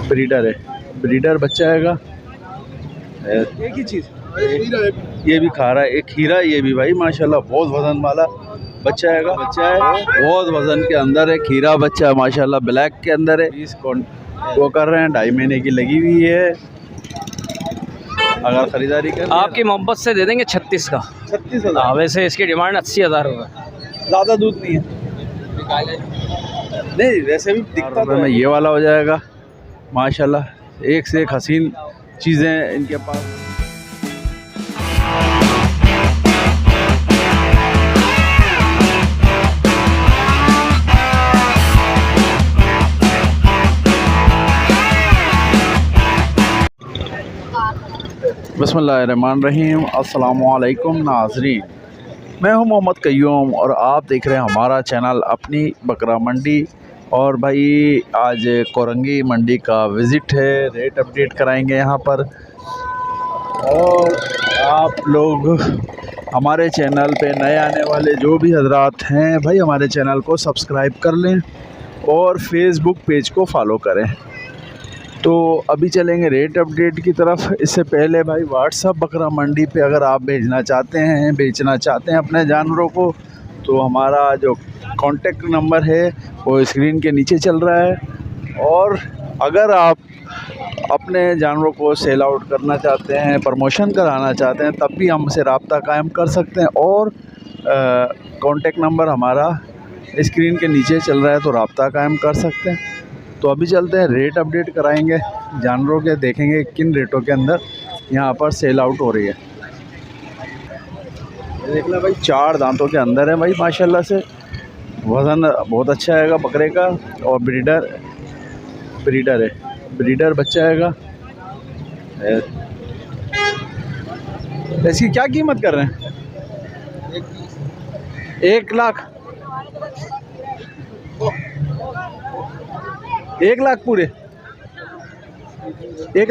Breeder है, breeder बच्चा आएगा। एक ही चीज़ ये भी खा रहा है, एक खीरा, ये भी भाई माशाल्लाह बहुत वजन वाला बच्चा आएगा। बच्चा है बहुत वजन के अंदर है, खीरा बच्चा है माशाल्लाह, ब्लैक के अंदर है। वो कर रहे हैं, 2.5 महीने की लगी हुई है। अगर ख़रीदारी कर आपकी मोहब्बत से दे देंगे 36 का। 36,000। हाँ, वैसे इसकी डिमांड 80,000 होगा। ज़्यादा दूध नहीं है, नहीं वैसे भी दिखता तो है। ये वाला हो जाएगा माशाल्लाह, एक से एक हसीन चीज़ें इनके पास। बिस्मिल्लाहिर्रहमानिर्रहीम। अस्सलामुअलैकुम नाज़रीन, मैं हूं मोहम्मद कय्यूम और आप देख रहे हैं हमारा चैनल अपनी बकरा मंडी। और भाई आज कोरंगी मंडी का विज़िट है, रेट अपडेट कराएंगे यहाँ पर। और आप लोग हमारे चैनल पे नए आने वाले जो भी हजरात हैं भाई, हमारे चैनल को सब्सक्राइब कर लें और फेसबुक पेज को फॉलो करें। तो अभी चलेंगे रेट अपडेट की तरफ। इससे पहले भाई व्हाट्सअप बकरा मंडी पे अगर आप भेजना चाहते हैं, बेचना चाहते हैं अपने जानवरों को, तो हमारा जो कॉन्टेक्ट नंबर है वो स्क्रीन के नीचे चल रहा है। और अगर आप अपने जानवरों को सेल आउट करना चाहते हैं, प्रमोशन कराना चाहते हैं, तब भी हमसे रब्ता कायम कर सकते हैं। और कॉन्टेक्ट नंबर हमारा स्क्रीन के नीचे चल रहा है, तो रब्ता कायम कर सकते हैं। तो अभी चलते हैं, रेट अपडेट कराएंगे जानवरों के, देखेंगे किन रेटों के अंदर यहाँ पर सेल आउट हो रही है। देख लें भाई, 4 दांतों के अंदर है भाई माशाल्लाह से, वज़न बहुत अच्छा आएगा बकरे का। और ब्रीडर है, ब्रीडर बच्चा आएगा। इसकी क्या कीमत कर रहे हैं? 1 लाख, 1 लाख पूरे, 1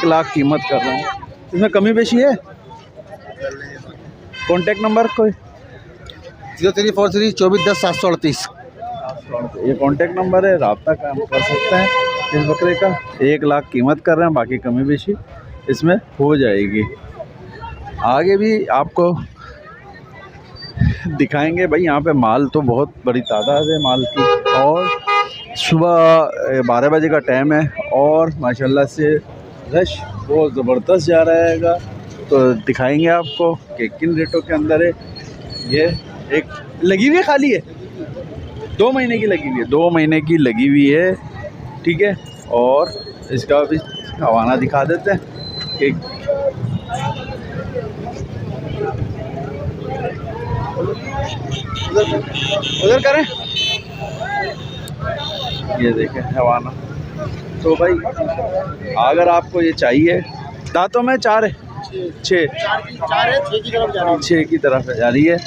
लाख कीमत कर रहे हैं। इसमें कमी बेशी है? कॉन्टेक्ट नंबर कोई? 0343 2410 738। ये कॉन्टेक्ट नंबर है, रब्ता काम कर सकते हैं इस बकरे का। 1 लाख कीमत कर रहे हैं, बाकी कमी बेशी इसमें हो जाएगी। आगे भी आपको दिखाएंगे भाई। यहाँ पे माल तो बहुत बड़ी तादाद है माल की, और सुबह 12 बजे का टाइम है और माशाल्लाह से रश बहुत ज़बरदस्त जा रहेगा। तो दिखाएंगे आपको कि किन रेटों के अंदर है। ये एक लगी हुई है, खाली है, 2 महीने की लगी हुई है, 2 महीने की लगी हुई है, ठीक है। और इसका भी हवाना दिखा देते हैं कि उधर करें। ये देखें हवाना। तो भाई अगर आपको ये चाहिए, दांतों में 4 है, 6 की तरफ जा रही है।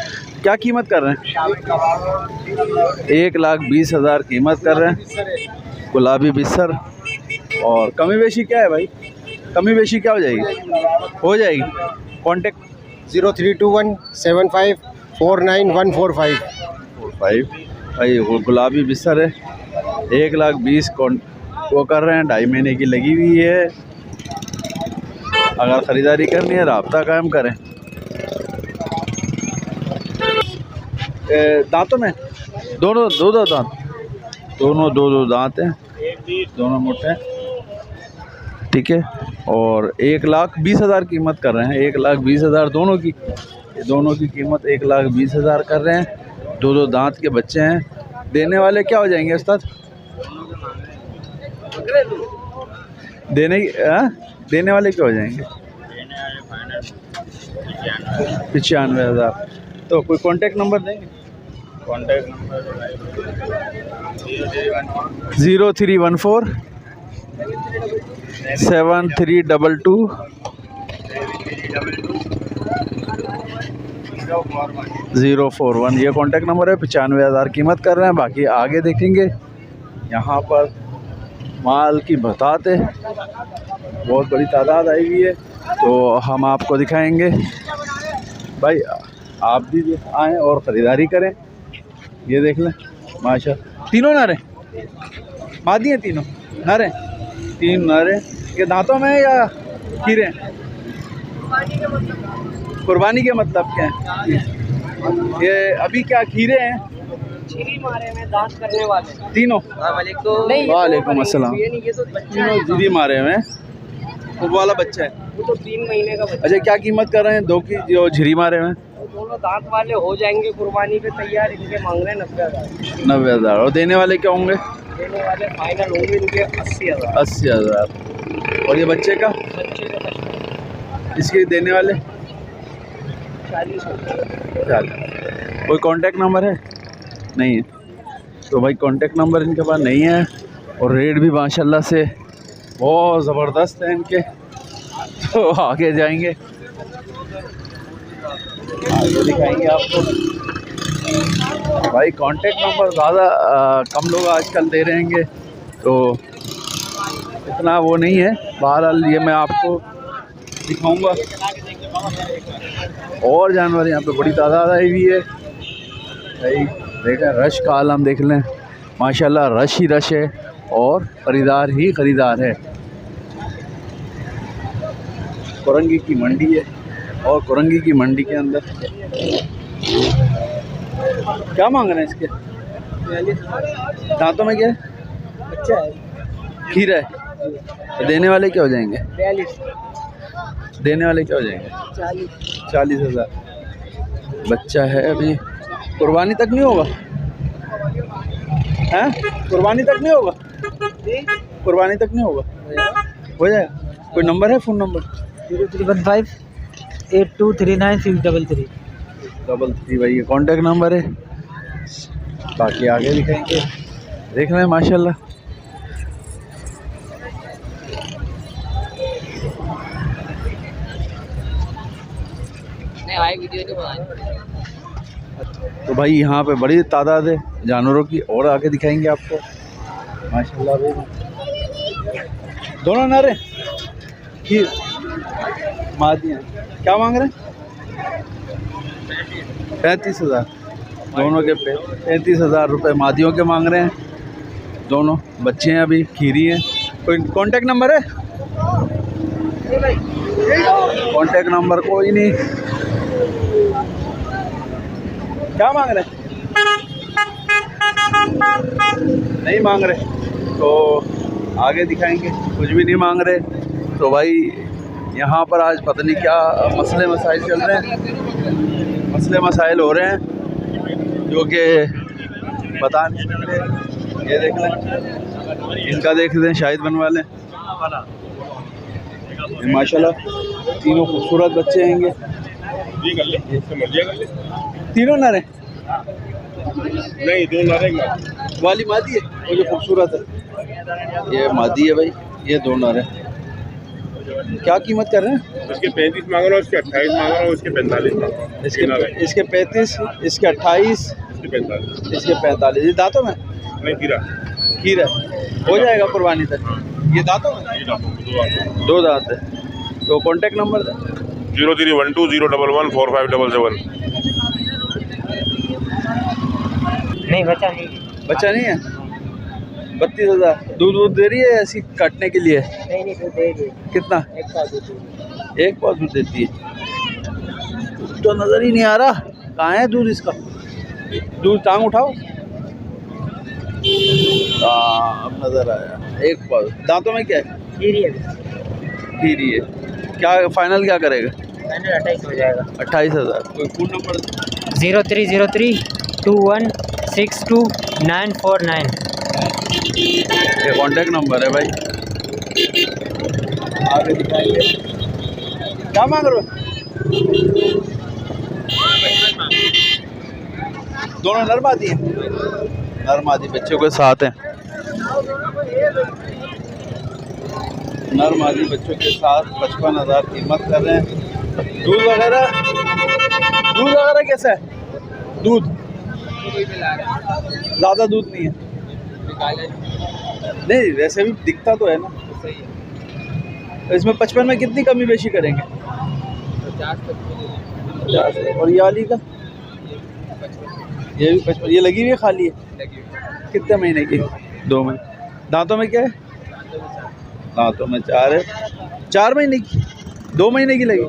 क्या कीमत कर रहे हैं? 1,20,000 कीमत कर रहे हैं। गुलाबी बिस्सर। और कमी बेशी क्या है भाई? कमी बेशी क्या हो जाएगी? हो जाएगी। कॉन्टेक्ट 0321 75 49145। भाई वो गुलाबी बिस्सर है, 1,20,000 वो कर रहे हैं, 2.5 महीने की लगी हुई है। अगर ख़रीदारी करनी है रब्ता कायम करें। दांतों में दोनों दो दांत, दोनों दो दांत हैं, दोनों मोटे हैं, ठीक है। और 1,20,000 कीमत कर रहे हैं, 1,20,000 दोनों की कीमत 1,20,000 कर रहे हैं। 2 दांत के बच्चे हैं। देने वाले क्या हो जाएंगे उस्ताद? देने वाले क्या हो जाएंगे? 95,000। तो कोई कांटेक्ट नंबर देंगे? Contact number 0314 7322 041। ये कांटेक्ट नंबर है। 95,000 कीमत कर रहे हैं। बाकी आगे देखेंगे। यहाँ पर माल की बताते बहुत बड़ी तादाद आई हुई है, तो हम आपको दिखाएंगे। भाई आप भी आएँ और ख़रीदारी करें। ये देख लें माशा, तीनों ना रहे, मादी हैं तीनों। नर है, 3 नर है। ये दांतों में है या खीरे हैं? कुर्बानी के मतलब क्या है? ये अभी क्या खीरे हैं? छीरी मारे में दांत करने वाले तीनों? वालेकुम अस्सलाम। ये तो तीनों जीरी मारे हुए हैं। वो वाला बच्चा है, वो तो 3 महीने का बच्चा। अच्छा क्या कीमत कर रहे हैं दो की जो झिरी मारे हुए हैं? दोनों दांत वाले हो जाएंगे कुर्बानी पे तैयार, इनके मांग रहे हैं 90,000। 90,000। और देने वाले क्या होंगे? देने वाले फाइनल होंगे इनके 80,000। 80,000। और ये बच्चे का? बच्चे का 50,000। इसके देने वाले 40,000। कोई कांटेक्ट नंबर है? नहीं है। तो भाई कांटेक्ट नंबर इनके पास नहीं है और रेट भी माशाल्लाह से बहुत ज़बरदस्त है इनके। तो आगे जाएंगे, आगे दिखाएंगे आपको। भाई कांटेक्ट नंबर ज़्यादा कम लोग आजकल दे रहे हैं, तो इतना वो नहीं है। बहरहाल ये मैं आपको दिखाऊंगा। और जानवर यहाँ पे बड़ी तादाद आई हुई है भाई। देखें रश का आलम देख लें, माशाल्लाह रश ही रश है और ख़रीदार ही ख़रीदार है। कोरंगी की मंडी है और कोरंगी की मंडी के अंदर क्या मांग रहे हैं इसके? दांतों में क्या है? बच्चा है, खीरा है। तो देने वाले क्या हो जाएंगे? 42। देने वाले क्या हो जाएंगे? 40,000। बच्चा है अभी, कुर्बानी तक नहीं होगा? हैं? कुर्बानी तक नहीं होगा? कुर्बानी तक नहीं होगा? हो जाएगा। कोई नंबर है, फ़ोन नंबर? 0315 8239 633। 33 भाई ये कॉन्टेक्ट नंबर है। बाकी आगे दिखाएंगे, देख रहे हैं माशाल्लाह। तो भाई यहाँ पे बड़ी तादाद है जानवरों की, और आगे दिखाएंगे आपको माशाल्लाह। भाई दोनों नर हैं, खीर मादी हैं। क्या मांग रहे हैं? 35,000 दोनों के। 35,000 रुपये मादियों के मांग रहे हैं। दोनों बच्चे हैं अभी, खीरी हैं। कोई कांटेक्ट नंबर है? कांटेक्ट नंबर कोई नहीं। क्या मांग रहे हैं? नहीं मांग रहे, तो आगे दिखाएंगे। कुछ भी नहीं मांग रहे। तो भाई यहाँ पर आज पता नहीं क्या मसले मसाइल चल रहे हैं, मसले मसाइल हो रहे हैं जो कि बता नहीं सकते। ये देख लें, इनका देख लें, शाहिद बनवा लें। माशाल्लाह तीनों खूबसूरत बच्चे हैं। तीनों नर हैं? नहीं, 2 नर हैं। वाली मादी है वो जो खूबसूरत है, ये मादी है भाई। ये 2 नर है। क्या कीमत कर रहे हैं? इसके 35 मांग रहा हूँ, इसके 28 मांग रहा हूँ, इसके 45 मांग रहा हूँ। इसके 35, इसके 28, इसके 45। इसके 45। ये दांतों में? नहीं, खीरा हो जाएगा कुर्बानी तक। ये दांतों में? 2 दांत है। तो कांटेक्ट नंबर 0312 011 4577। नहीं बच्चा नहीं। बच्चा नहीं है? 32,000। दूध दे रही है ऐसी काटने के लिए? नहीं तो दे दे। कितना? 1 पाव दूध। 1 पाव दूध देती है? तो नज़र ही नहीं आ रहा कहाँ है दूध इसका। दूध टांग उठाओ। अब नज़र आया। 1 पाव। दांतों में क्या है? खीरी है। खीरी है। क्या फाइनल क्या करेगा? फाइनल 28 हो जाएगा। 28,000। कोई फ़ोन नंबर? 0303 21 62 949। ये कांटेक्ट नंबर है भाई। आगे दिखाएंगे। क्या मांग रहे हो? दोनों नर मादी हैं? नर मादी बच्चों के साथ हैं। नर मादी बच्चों के साथ 55,000 कीमत कर रहे हैं। दूध वगैरह कैसा है? दूध ज़्यादा दूध नहीं है? नहीं वैसे भी दिखता तो है ना। तो इसमें 55 में कितनी कमी बेशी करेंगे? 50। और ये वाली का? ये भी 55। ये लगी हुई है खाली है? कितने महीने की? 2 महीने। दांतों में क्या है? दांतों में 4 है। 4 महीने की, 2 महीने की लगी,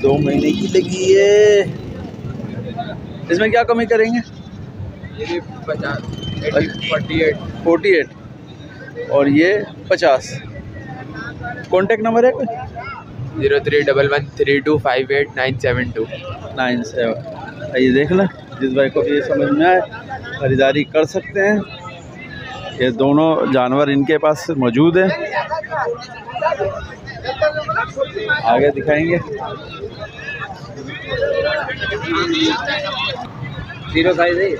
2 महीने की लगी है। इसमें क्या कमी करेंगे? 48 और ये 50। कॉन्टेक्ट नंबर है कोई? 0311325897 97। ये देख लें, जिस भाई को भी ये समझ में आए खरीदारी कर सकते हैं। ये दोनों जानवर इनके पास मौजूद है। आगे दिखाएंगे। जीरो साइज है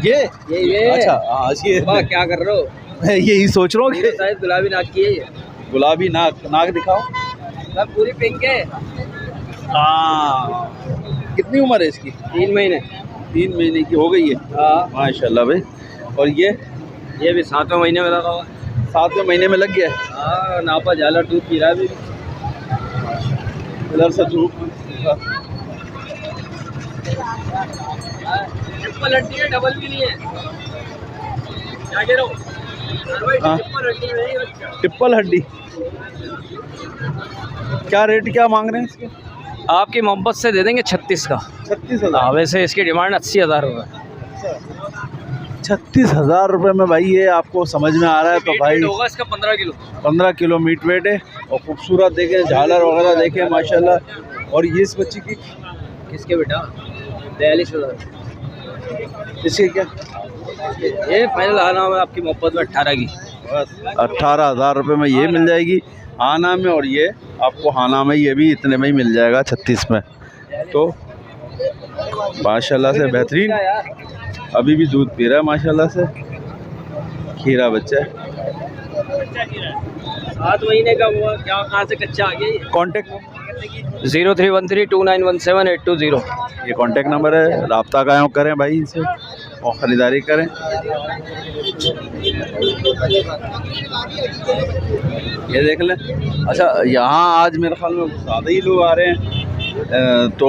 ये अच्छा, हाँ ये वाह, क्या कर रहे हो? मैं यही सोच रहा हूँ कि साइज गुलाबी नाक की है ये। गुलाबी नाक दिखाओ। सब पूरी पिंक है। हाँ, कितनी उम्र है इसकी? 3 महीने। 3 महीने की हो गई है। हाँ, माशाल्लाह भाई। और ये भी 7वें महीने में लगा हुआ। 7वें महीने में लग गया है। हाँ, नापा झाला दूध पी रहा है अभी। इधर से धूप। ट्रिपल हड्डी है, डबल भी नहीं है। क्या कह रहे हो? हाँ, ट्रिपल हड्डी नहीं है बच्चा। ट्रिपल हड्डी। क्या रेट क्या मांग रहे हैं इसके? आपकी मोहब्बत से दे देंगे 36 का। 36,000। हाँ, वैसे इसकी डिमांड 80,000 रुपये। 36,000 रुपये में भाई ये आपको समझ में आ रहा है तो भाई होगा इसका 15 किलो। 15 किलो मीट वेट है। और खूबसूरत देखें, झालर वगैरह देखें माशाल्लाह। और ये इस बच्ची की किसके बेटा? 42,000। इसके क्या? ये फाइनल आना है आपकी मोहब्बत में 18 की। 18,000 रुपये में ये मिल जाएगी हाना में। और ये आपको हाना में ये भी इतने में ही मिल जाएगा 36 में। तो माशाल्लाह से बेहतरीन, अभी भी दूध पी रहा है माशाल्लाह से। खीरा बच्चा है। 7 महीने का हुआ, क्या कहाँ से कच्चा आ गया? कॉन्टेक्ट 0313291782 ये कॉन्टेक्ट नंबर है। रब्ता कायम करें भाई इनसे और ख़रीदारी करें। ये देख लें। अच्छा, यहाँ आज मेरे ख्याल में ज़्यादा ही लोग आ रहे हैं, तो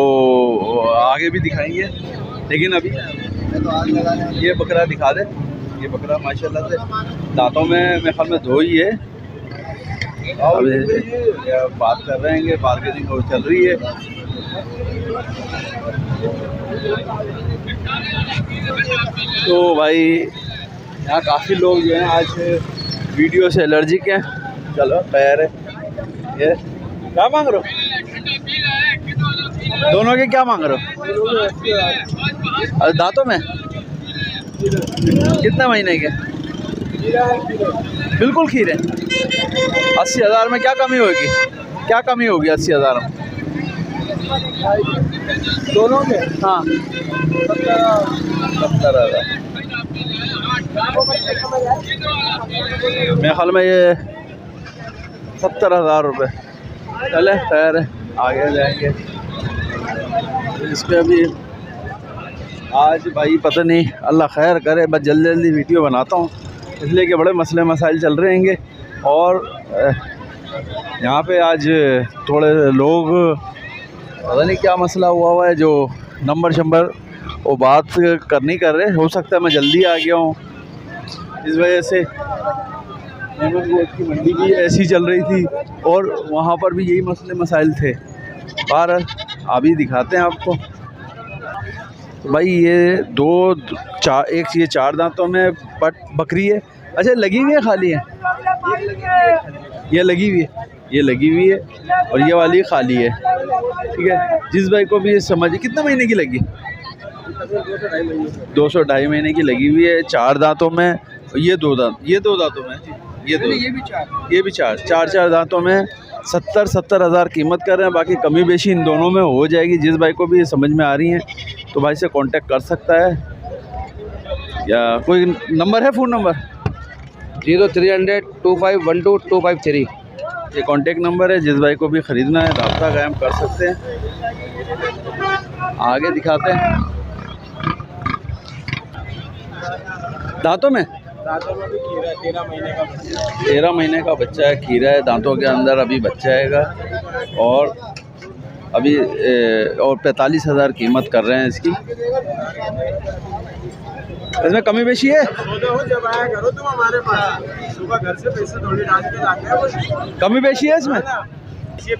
आगे भी दिखाएंगे। लेकिन अभी ये बकरा दिखा दे। ये बकरा माशाल्लाह से दांतों में मेरे ख्याल में 2 ही है। अभी बात कर रहे हैं, बार्गेनिंग चल रही है। तो भाई यहाँ काफ़ी लोग जो हैं आज वीडियो से एलर्जिक हैं। चलो खैर है। ये क्या मांग रहे हो? दोनों के क्या मांग रहे हो? अरे दांतों में कितने महीने के? बिल्कुल खीरे। 80,000 में क्या कमी होगी? क्या कमी होगी 80,000 में? दोनों में? हाँ, 70,000। मेरे ख्याल में ये 70,000 रुपये। चले खैर आगे जाएंगे। इस पर अभी आज भाई पता नहीं, अल्लाह खैर करे, बस जल्दी जल्दी वीडियो बनाता हूँ इसलिए कि बड़े मसले मसाइल चल रहे हैं। और यहाँ पे आज थोड़े लोग पता नहीं क्या मसला हुआ है, जो नंबर वो बात करनी कर रहे। हो सकता है मैं जल्दी आ गया हूँ, इस वजह से अहमद गोश्त की मंडी भी ऐसी चल रही थी और वहाँ पर भी यही मसले मसाइल थे। बहरहाल अभी दिखाते हैं आपको। तो भाई ये 4 दांतों में बकरी है। अच्छा, लगी हुई है खाली है? ये लगी हुई है, ये लगी हुई है और ये वाली खाली है। ठीक है, जिस भाई को भी ये समझ। कितने महीने की लगी? 2-2.5 महीने की लगी हुई है। 4 दांतों में। ये 2 दांतों में, ये भी 4 दांतों में। 70,000 कीमत कर रहे हैं। बाकी कमी बेशी इन दोनों में हो जाएगी। जिस भाई को भी ये समझ में आ रही हैं तो भाई से कांटेक्ट कर सकता है। या कोई नंबर है, फ़ोन नंबर? 03002512 ये कांटेक्ट नंबर है। जिस भाई को भी ख़रीदना है रब्ता कायम कर सकते हैं। आगे दिखाते हैं। दांतों में 13 महीने का बच्चा है। खीरा है दांतों के अंदर, अभी बच्चा हैगा। और अभी और 45,000 कीमत कर रहे हैं इसकी। इसमें कमी बेशी है? कमी बेशी है इसमें? ये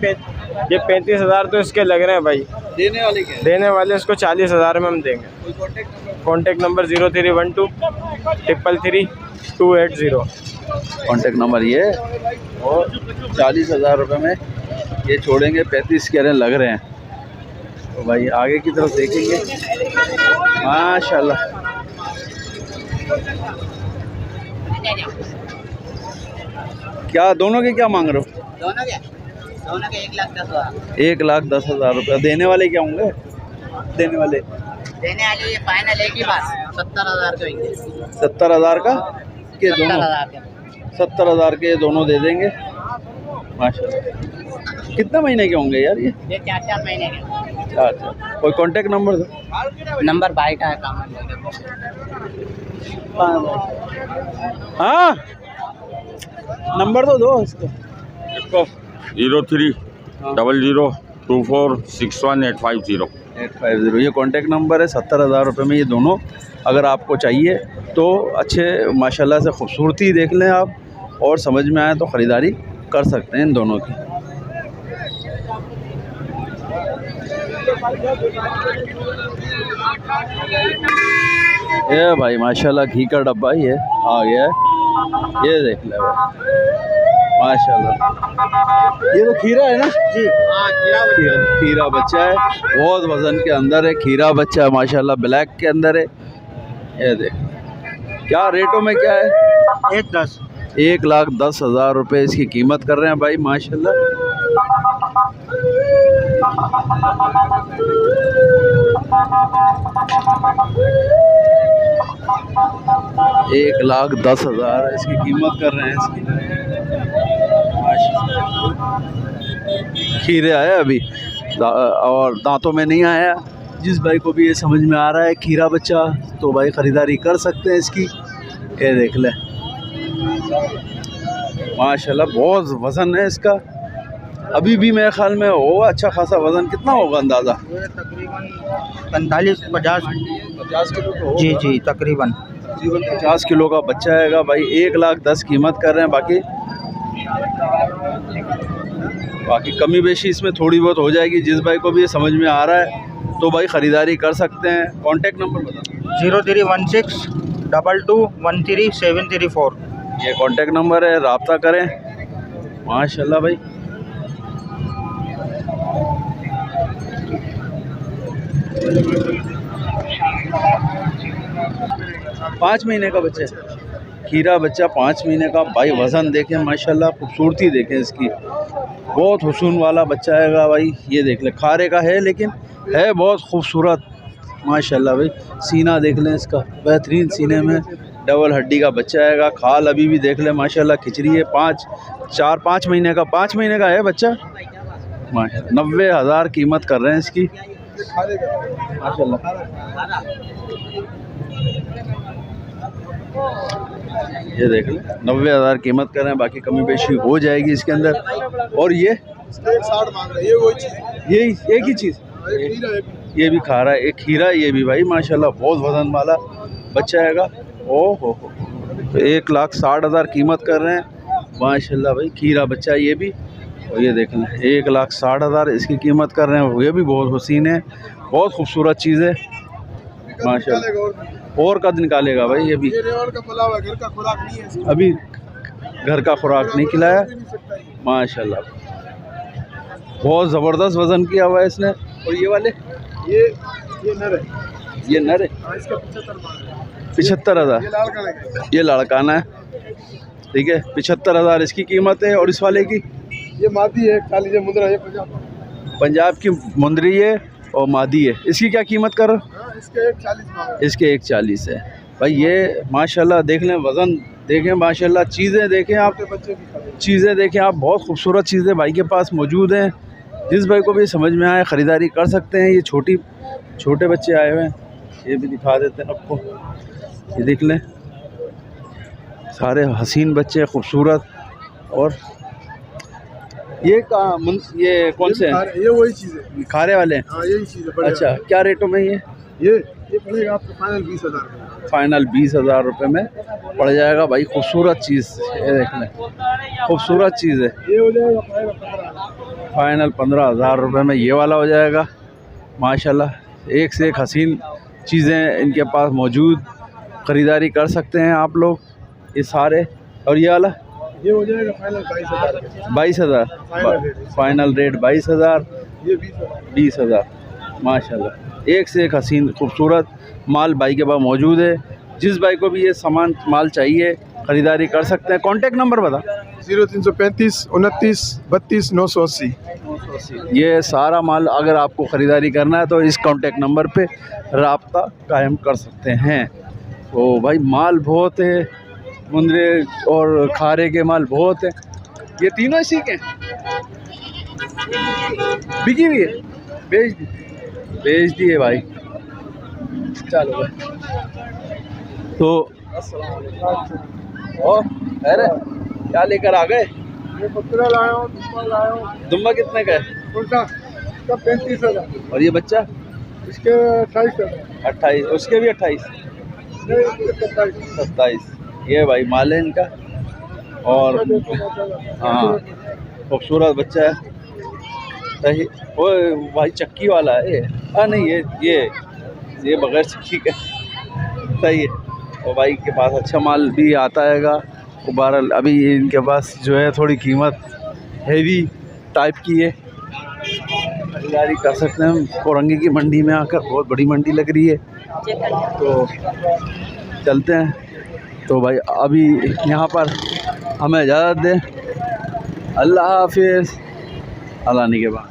35,000 तो इसके लग रहे हैं भाई। देने वाले क्या? देने वाले इसको 40,000 में हम देंगे। Contact number 0312 333 280। कॉन्टेक्ट नंबर ये, और 40,000 रुपये में ये छोड़ेंगे। 35 कह रहे लग रहे हैं। तो भाई आगे की तरफ देखेंगे। माशाल्लाह, क्या दोनों के क्या मांग रहे हो? दोनों के 1,10,000। 1,10,000 रुपये। देने वाले क्या होंगे? देने वाले ये फाइनल एक ही बात 70,000 के होंगे। 70,000 का के दोनों? 70,000 के। 70,000 के दोनों दे देंगे माशाल्लाह। कितने महीने के होंगे यार ये? 4 महीने के। अच्छा, कोई कांटेक्ट नंबर दो। नंबर बाइक है काम। हाँ, नंबर तो दो इसको। 03002461 850 ये कांटेक्ट नंबर है। 70,000 रुपये में ये दोनों अगर आपको चाहिए तो अच्छे माशाल्लाह से खूबसूरती देख लें आप, और समझ में आए तो ख़रीदारी कर सकते हैं इन दोनों की। ये भाई माशाल्लाह घी का डब्बा ये आ गया है, ये देख ले माशाल्लाह। ये तो खीरा है ना जी? हाँ, खीरा बच्चा है, बहुत वज़न के अंदर है। खीरा बच्चा है माशाल्लाह, ब्लैक के अंदर है। ये देख, क्या रेटों में क्या है? 1,10,000 रुपये इसकी कीमत कर रहे हैं भाई माशाल्लाह। एक 1,10,000 इसकी कीमत कर रहे हैं इसकी। खीरे आया अभी और दांतों में नहीं आया। जिस भाई को भी ये समझ में आ रहा है खीरा बच्चा, तो भाई ख़रीदारी कर सकते हैं इसकी। ये देख ले माशाल्लाह, बहुत वज़न है इसका। अभी भी मेरे ख्याल में होगा अच्छा खासा वज़न। कितना होगा अंदाज़ा? तकरीबन 45-50 किलो तो जी जी तकरीबन 50 किलो का बच्चा आएगा भाई। 1,10,000 कीमत कर रहे हैं। बाकी कमी बेशी इसमें थोड़ी बहुत हो जाएगी। जिस भाई को भी ये समझ में आ रहा है तो भाई ख़रीदारी कर सकते हैं। कॉन्टेक्ट नंबर बता। 031622133734। ये कॉन्टेक्ट नंबर है, रब्ता करें माशाल्लाह भाई। पाँच महीने का बच्चा है, खीरा बच्चा 5 महीने का भाई। वज़न देखें माशाल्लाह, खूबसूरती देखें इसकी, बहुत हुस्न वाला बच्चा आएगा भाई। ये देख ले, खारे का है लेकिन है बहुत खूबसूरत माशाल्लाह भाई। सीना देख लें इसका, बेहतरीन सीने में डबल हड्डी का बच्चा आएगा। खाल अभी भी देख ले माशाल्लाह खिचड़ी है। 5 महीने का, 5 महीने का है बच्चा माशाल्लाह। 90,000 कीमत कर रहे हैं इसकी माशाल्लाह। ये देख ले 90,000 कीमत कर रहे हैं। बाकी कमी बेशी हो जाएगी इसके अंदर। और ये 60 मांग रहा है, ये वही चीज़, ये एक ही चीज़, ये भी खा रहा है। एक खीरा, ये भी भाई माशाल्लाह बहुत वज़न वाला बच्चा आएगा। ओह हो 1,60,000 कीमत कर रहे हैं माशाल्लाह भाई। खीरा बच्चा ये भी, और ये देख लें 1,60,000 इसकी कीमत कर रहे हैं। ये भी बहुत हसीन है, बहुत खूबसूरत चीज़ है माशाल्लाह। और कद निकालेगा भाई ये भी, का पलाव है, घर का खुराक नहीं है, अभी घर का खुराक नहीं खिलाया माशाल्लाह। बहुत ज़बरदस्त वज़न किया हुआ है इसने। और ये वाले ये नर है, ये नर है। इसका 75 75,000 ये लड़काना है, ठीक है। 75,000 इसकी कीमत है। और इस वाले की ये मादी है, काली मुद्रा है, पंजाब की मुंदरी है और मादी है। इसकी क्या कीमत कर? इसके 140 इसके 140 है भाई। ये माशाल्लाह देख लें, वज़न देखें माशाल्लाह, चीज़ें देखें आप, चीज़ें देखें आप, बहुत खूबसूरत चीज़ें भाई के पास मौजूद हैं। जिस भाई को भी समझ में आए ख़रीदारी कर सकते हैं। ये छोटे बच्चे आए हुए हैं, ये भी दिखा देते हैं आपको। ये देख लें, सारे हसीन बच्चे, खूबसूरत। और ये कौन से हैं? ये वही चीज़ है। खारे वाले हैं? हाँ यही चीज़ है। बढ़िया। अच्छा, क्या रेटों में ये पड़ेगा आपको फाइनल 20,000। फाइनल 20,000 रुपये में पड़ जाएगा भाई। खूबसूरत चीज़, ये देख लें, खूबसूरत चीज़ है। ये हो जाएगा फाइनल 15,000। फाइनल 15,000 रुपये में ये वाला हो जाएगा। माशाल्लाह एक से एक हसीन चीज़ें इनके पास मौजूद, ख़रीदारी कर सकते हैं आप लोग ये सारे। और ये वाला ये हो जाएगा फाइनल 22,000। 22,000 final rate 22,000। ये 20,000। 20,000 माशाल्लाह एक से एक हसीन खूबसूरत माल भाई के पास मौजूद है। जिस भाई को भी ये सामान माल चाहिए ख़रीदारी कर सकते हैं। कॉन्टेक्ट नंबर बता। 0335 29 32 980। ये सारा माल अगर आपको ख़रीदारी करना है तो इस कॉन्टेक्ट नंबर पे राब्ता कायम कर सकते हैं। तो भाई माल बहुत है, मुंदरे और खारे के माल बहुत है। ये तीनों इसी के हैं? बिकी हुई है? बेच दिए भाई। चलो भाई, तो और अरे क्या लेकर आ गए? ये बकरा लाया हूँ, दुम्बा लाया हूँ। दुम्बा कितने का है? उल्टा इसका 35,000। और ये बच्चा? इसके 28,000। 28। उसके भी 28? नहीं, इसके 27। 27। ये भाई माल है इनका। और हाँ खूबसूरत बच्चा है। सही। वो भाई चक्की वाला है ये? हाँ नहीं, ये बगैर चक्की का। सही है। और भाई के पास अच्छा माल भी आता हैगा। बहरहाल अभी इनके पास जो है थोड़ी कीमत हेवी टाइप की है, खरीदारी कर सकते हैं। कोरंगी की मंडी में आकर, बहुत बड़ी मंडी लग रही है। तो चलते हैं। तो भाई अभी यहाँ पर हमें इजाज़त दें। अल्लाह हाफिज़। अल्लाह ने के बाद।